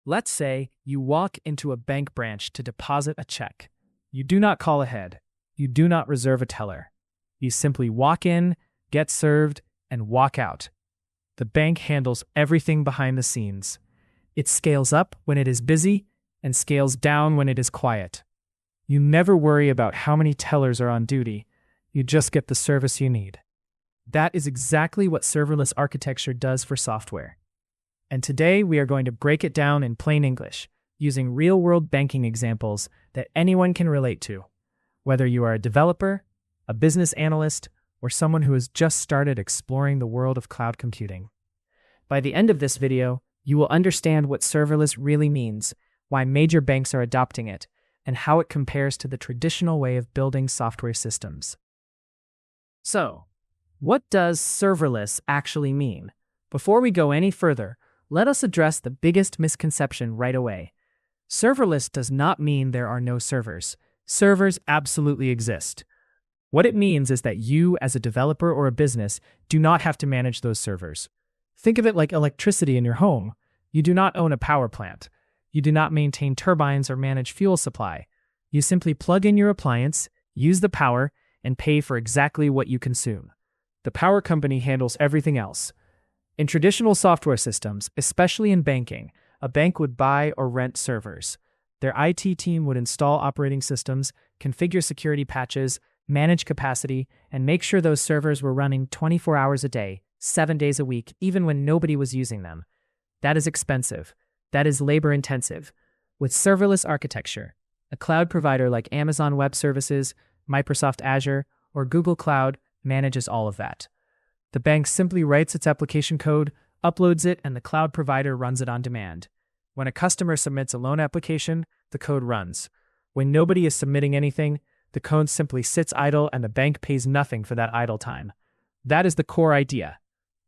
Let's say you walk into a bank branch to deposit a check. You do not call ahead. You do not reserve a teller. You simply walk in, get served, and walk out. The bank handles everything behind the scenes. It scales up when it is busy and scales down when it is quiet. You never worry about how many tellers are on duty. You just get the service you need. That is exactly what serverless architecture does for software. And today we are going to break it down in plain English, using real-world banking examples that anyone can relate to, whether you are a developer, a business analyst, or someone who has just started exploring the world of cloud computing. By the end of this video, you will understand what serverless really means, why major banks are adopting it, and how it compares to the traditional way of building software systems. So, what does serverless actually mean? Before we go any further, let us address the biggest misconception right away. Serverless does not mean there are no servers. Servers absolutely exist. What it means is that you, as a developer or a business, do not have to manage those servers. Think of it like electricity in your home. You do not own a power plant. You do not maintain turbines or manage fuel supply. You simply plug in your appliance, use the power, and pay for exactly what you consume. The power company handles everything else. In traditional software systems, especially in banking, a bank would buy or rent servers. Their IT team would install operating systems, configure security patches, manage capacity, and make sure those servers were running 24 hours a day, 7 days a week, even when nobody was using them. That is expensive. That is labor-intensive. With serverless architecture, a cloud provider like Amazon Web Services, Microsoft Azure, or Google Cloud manages all of that. The bank simply writes its application code, uploads it, and the cloud provider runs it on demand. When a customer submits a loan application, the code runs. When nobody is submitting anything, the code simply sits idle and the bank pays nothing for that idle time. That is the core idea.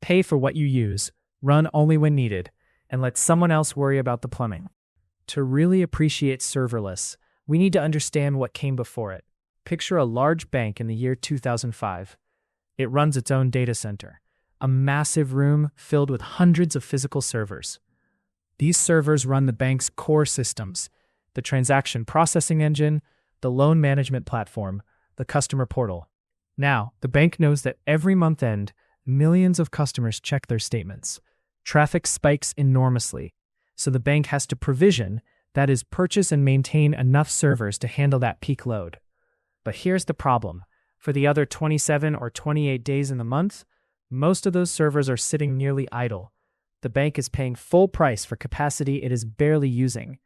Pay for what you use, run only when needed, and let someone else worry about the plumbing. To really appreciate serverless, we need to understand what came before it. Picture a large bank in the year 2005. It runs its own data center, a massive room filled with hundreds of physical servers. These servers run the bank's core systems, the transaction processing engine, the loan management platform, the customer portal. Now, the bank knows that every month end, millions of customers check their statements. Traffic spikes enormously, so the bank has to provision, that is, purchase and maintain enough servers to handle that peak load. But here's the problem. For the other 27 or 28 days in the month, most of those servers are sitting nearly idle. The bank is paying full price for capacity it is barely using.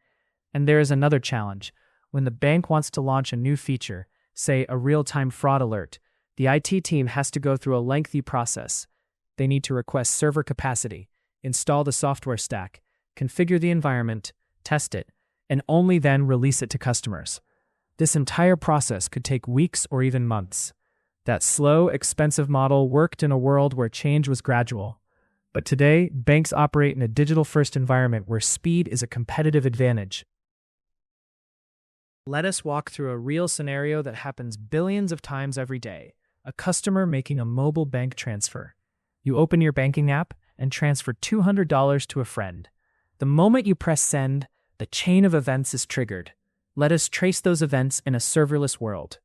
And there is another challenge. When the bank wants to launch a new feature, say a real-time fraud alert, the IT team has to go through a lengthy process. They need to request server capacity, install the software stack, configure the environment, test it, and only then release it to customers. This entire process could take weeks or even months. That slow, expensive model worked in a world where change was gradual. But today, banks operate in a digital-first environment where speed is a competitive advantage. Let us walk through a real scenario that happens billions of times every day. A customer making a mobile bank transfer. You open your banking app and transfer $200 to a friend. The moment you press send, the chain of events is triggered. Let us trace those events in a serverless world.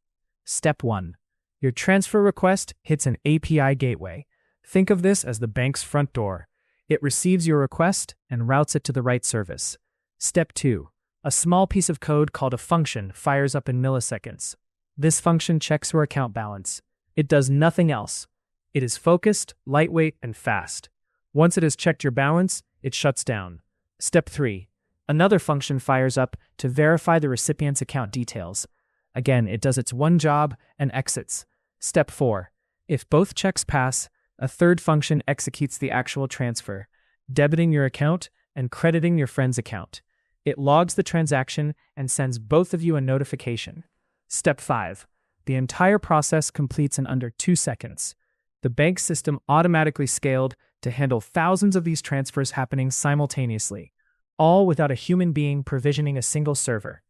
Step 1. Your transfer request hits an API gateway. Think of this as the bank's front door. It receives your request and routes it to the right service. Step 2. A small piece of code called a function fires up in milliseconds. This function checks your account balance. It does nothing else. It is focused, lightweight, and fast. Once it has checked your balance, it shuts down. Step 3. Another function fires up to verify the recipient's account details. Again, it does its one job and exits. Step 4. If both checks pass, a third function executes the actual transfer, debiting your account and crediting your friend's account. It logs the transaction and sends both of you a notification. Step 5. The entire process completes in under 2 seconds. The bank system automatically scaled to handle thousands of these transfers happening simultaneously, all without a human being provisioning a single server.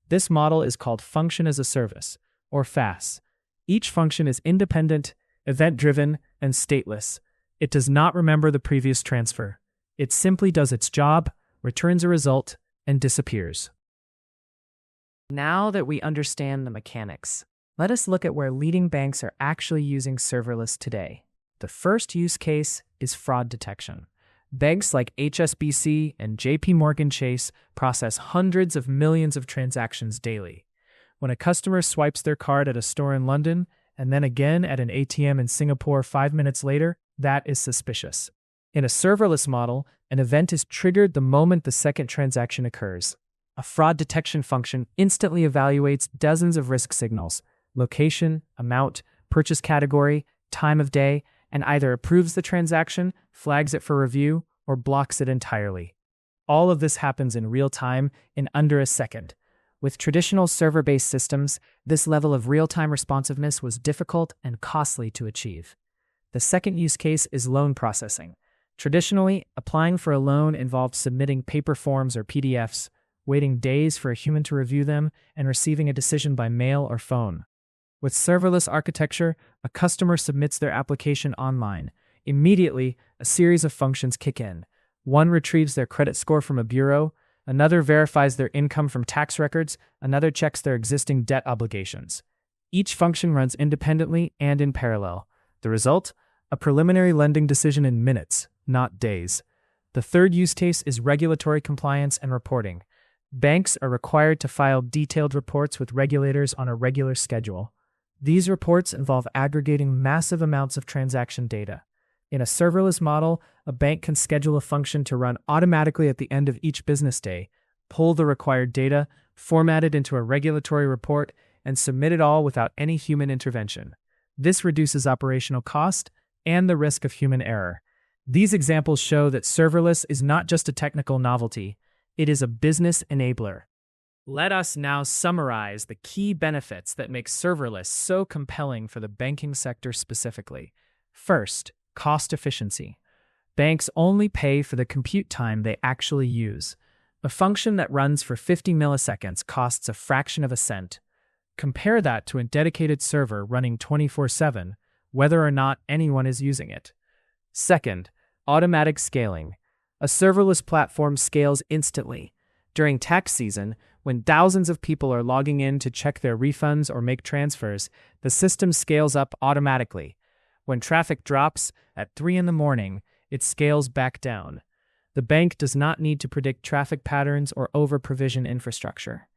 This model is called Function as a Service, or FaaS. Each function is independent, event-driven, and stateless. It does not remember the previous transfer. It simply does its job, returns a result, and disappears. Now that we understand the mechanics, let us look at where leading banks are actually using serverless today. The first use case is fraud detection. Banks like HSBC and JP Morgan Chase process hundreds of millions of transactions daily. When a customer swipes their card at a store in London and then again at an ATM in Singapore 5 minutes later, that is suspicious. In a serverless model, an event is triggered the moment the second transaction occurs. A fraud detection function instantly evaluates dozens of risk signals: location, amount, purchase category, time of day, and either approves the transaction, flags it for review, or blocks it entirely. All of this happens in real time in under a second. With traditional server-based systems, this level of real-time responsiveness was difficult and costly to achieve. The second use case is loan processing. Traditionally, applying for a loan involved submitting paper forms or PDFs, waiting days for a human to review them, and receiving a decision by mail or phone. With serverless architecture, a customer submits their application online. Immediately, a series of functions kick in. One retrieves their credit score from a bureau, another verifies their income from tax records, another checks their existing debt obligations. Each function runs independently and in parallel. The result? A preliminary lending decision in minutes, not days. The third use case is regulatory compliance and reporting. Banks are required to file detailed reports with regulators on a regular schedule. These reports involve aggregating massive amounts of transaction data. In a serverless model, a bank can schedule a function to run automatically at the end of each business day, pull the required data, format it into a regulatory report, and submit it all without any human intervention. This reduces operational cost and the risk of human error. These examples show that serverless is not just a technical novelty, it is a business enabler. Let us now summarize the key benefits that make serverless so compelling for the banking sector specifically. First, cost efficiency. Banks only pay for the compute time they actually use. A function that runs for 50 milliseconds costs a fraction of a cent. Compare that to a dedicated server running 24/7, whether or not anyone is using it. Second, automatic scaling. A serverless platform scales instantly. During tax season, when thousands of people are logging in to check their refunds or make transfers, the system scales up automatically. When traffic drops at 3 in the morning, it scales back down. The bank does not need to predict traffic patterns or over-provision infrastructure.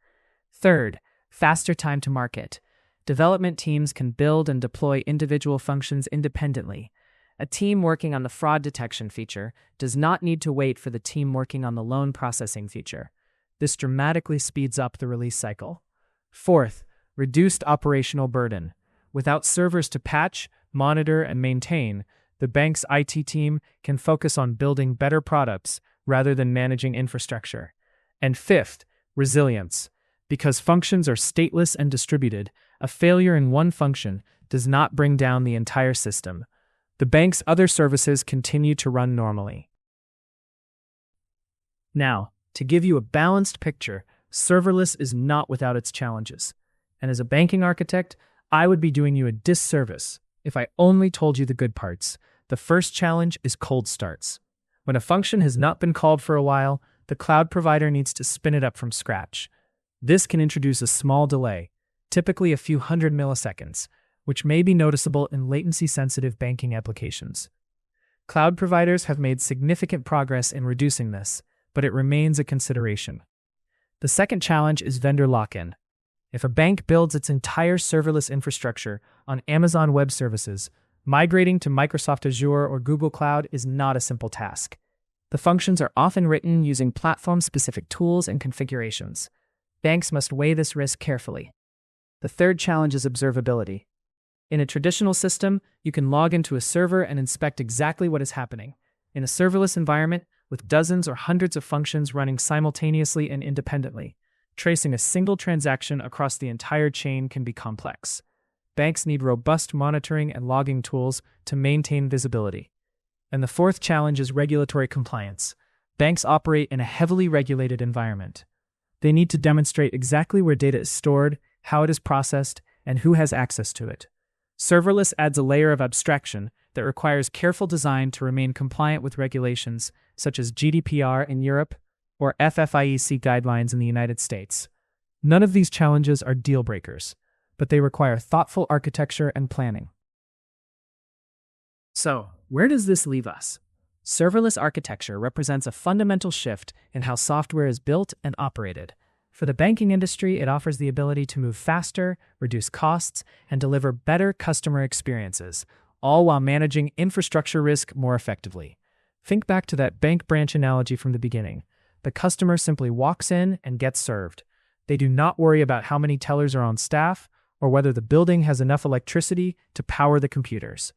Third, faster time to market. Development teams can build and deploy individual functions independently. A team working on the fraud detection feature does not need to wait for the team working on the loan processing feature. This dramatically speeds up the release cycle. Fourth, reduced operational burden. Without servers to patch, monitor, and maintain, the bank's IT team can focus on building better products rather than managing infrastructure. And fifth, resilience. Because functions are stateless and distributed, a failure in one function does not bring down the entire system. The bank's other services continue to run normally. Now, to give you a balanced picture, serverless is not without its challenges. And as a banking architect, I would be doing you a disservice if I only told you the good parts. The first challenge is cold starts. When a function has not been called for a while, the cloud provider needs to spin it up from scratch. This can introduce a small delay, typically a few hundred milliseconds, which may be noticeable in latency-sensitive banking applications. Cloud providers have made significant progress in reducing this, but it remains a consideration. The second challenge is vendor lock-in. If a bank builds its entire serverless infrastructure on Amazon Web Services, migrating to Microsoft Azure or Google Cloud is not a simple task. The functions are often written using platform-specific tools and configurations. Banks must weigh this risk carefully. The third challenge is observability. In a traditional system, you can log into a server and inspect exactly what is happening. In a serverless environment, with dozens or hundreds of functions running simultaneously and independently, tracing a single transaction across the entire chain can be complex. Banks need robust monitoring and logging tools to maintain visibility. And the fourth challenge is regulatory compliance. Banks operate in a heavily regulated environment. They need to demonstrate exactly where data is stored, how it is processed, and who has access to it. Serverless adds a layer of abstraction that requires careful design to remain compliant with regulations such as GDPR in Europe or FFIEC guidelines in the United States. None of these challenges are deal breakers, but they require thoughtful architecture and planning. So, where does this leave us? Serverless architecture represents a fundamental shift in how software is built and operated. For the banking industry, it offers the ability to move faster, reduce costs, and deliver better customer experiences, all while managing infrastructure risk more effectively. Think back to that bank branch analogy from the beginning. The customer simply walks in and gets served. They do not worry about how many tellers are on staff or whether the building has enough electricity to power the computers.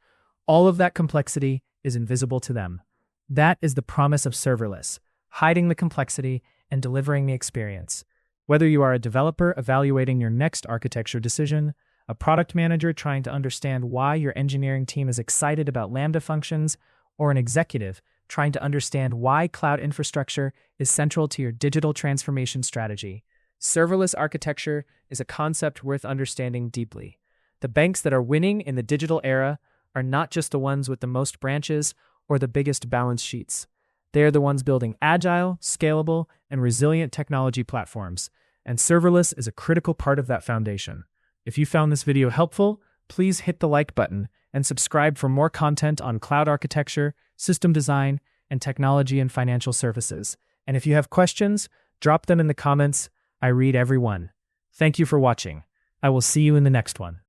All of that complexity is invisible to them. That is the promise of serverless, hiding the complexity and delivering the experience. Whether you are a developer evaluating your next architecture decision, a product manager trying to understand why your engineering team is excited about Lambda functions, or an executive trying to understand why cloud infrastructure is central to your digital transformation strategy, serverless architecture is a concept worth understanding deeply. The banks that are winning in the digital era are not just the ones with the most branches or the biggest balance sheets. They are the ones building agile, scalable, and resilient technology platforms, and serverless is a critical part of that foundation. If you found this video helpful, please hit the like button and subscribe for more content on cloud architecture, system design, and technology and financial services. And if you have questions, drop them in the comments. I read every one. Thank you for watching. I will see you in the next one.